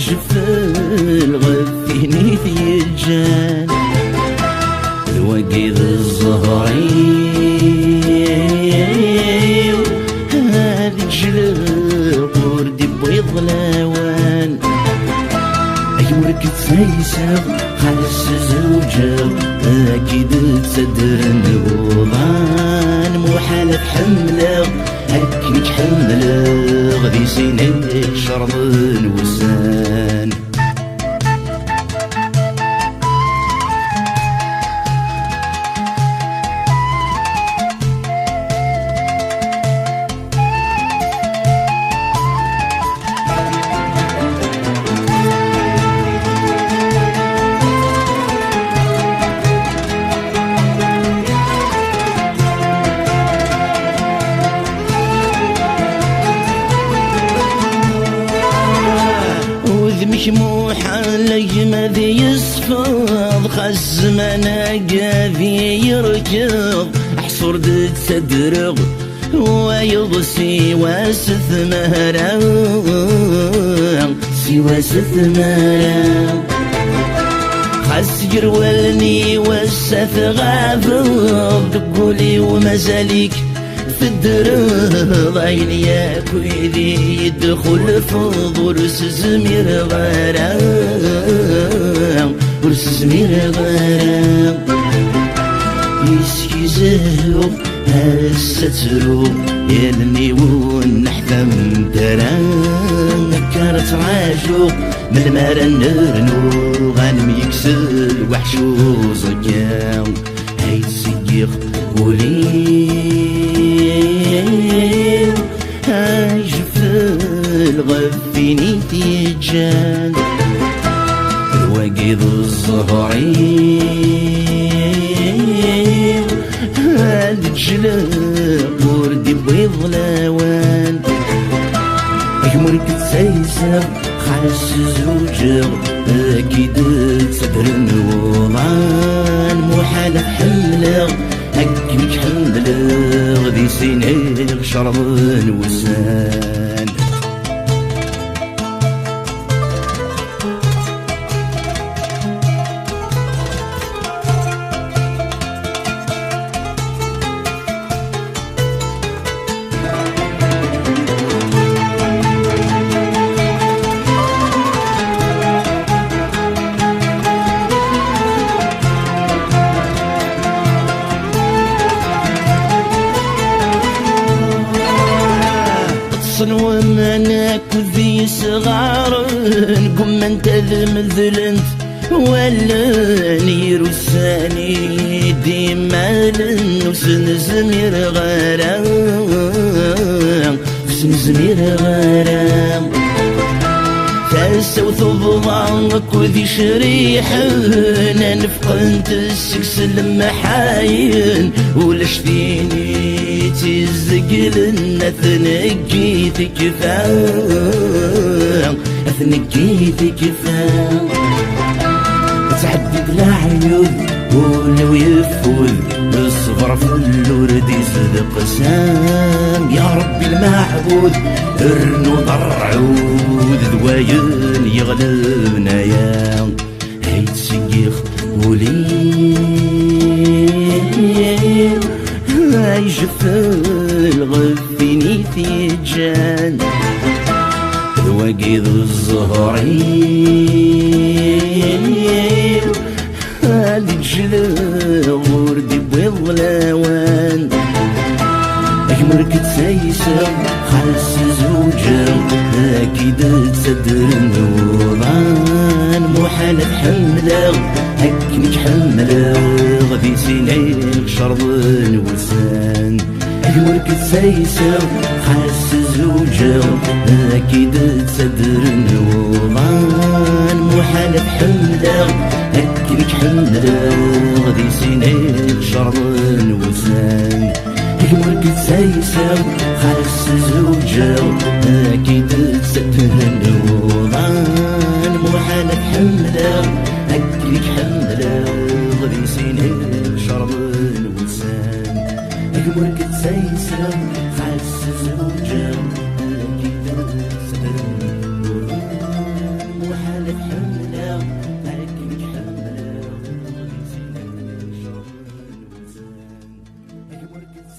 جفل غثيني في الجان الوقيد الزهري هذه جلال وردي بيض لاوان أيورك تسيسر خلص زوجة أكيد تصدر الوضان محال بحملة أكيد حملة غدي سينك شرط الوسان مشموح علي ماذي يصفض خز مناقا ذي يركض احصر دد تدرغ ويضسي واسث مهرا سوى ست مهرا خس جرولني وسث غافض دقولي ومزاليك في الدرب عيني يا كويدي يدخل في ورس زمير غرام ورس زمير غرام يسكي زهو هالسترو يلني ونحثم درام نكرت راجو من المرا نرنو غانم يكسل وحشو زكام هاي سيق ولي هاي جفل غفيني تيجان الوقيد الزهري هاد جلال وردي بيض لاوان أجمرك تسيسر خلص زوجة أكيد تصدر الوضان محال حملة أكيد حملة غدي سينيغ شرب الوسان ومناك ذي صغار قم انت ذمذلنت ولا نير الثاني ديما لنوسن زمير غرام سن زمير غرام تسوث بضعك وذي شريحنا نفقنت السكس المحاين ولا شفيني تزقلنا ثنقيتك فاهم ثنقيتك فاهم تعدد العيون ولو يفوز الصبر في الورد يصدق سام يا ربي المعبود ارنو ضرعود ذواين يغلبنا يا هيت سيخ ولين هاي جفل غفيني تيجان الوقيد الزهري هادي جلال وردي بيض لاوان أجمرك تسيسر خلص زوجة أكيد تصدر النوران محال بحملة هكنك حملة غدي سينيغ شرب الوسان أجمرك تسيسر خلص زوجة أكيد تصدر النوران محال بحملة هكنك حملة غدي سينيغ شرب الوسان أجمرك تسيسر خلص زوجة أكيد تصدر النوران محال بحملة هكنك حملة غدي سينيغ شرب الوسان أجمرك تسيسر خلص زوجة أكيد تصدر النوران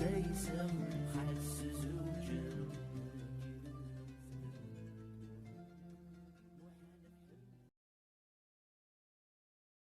سايسة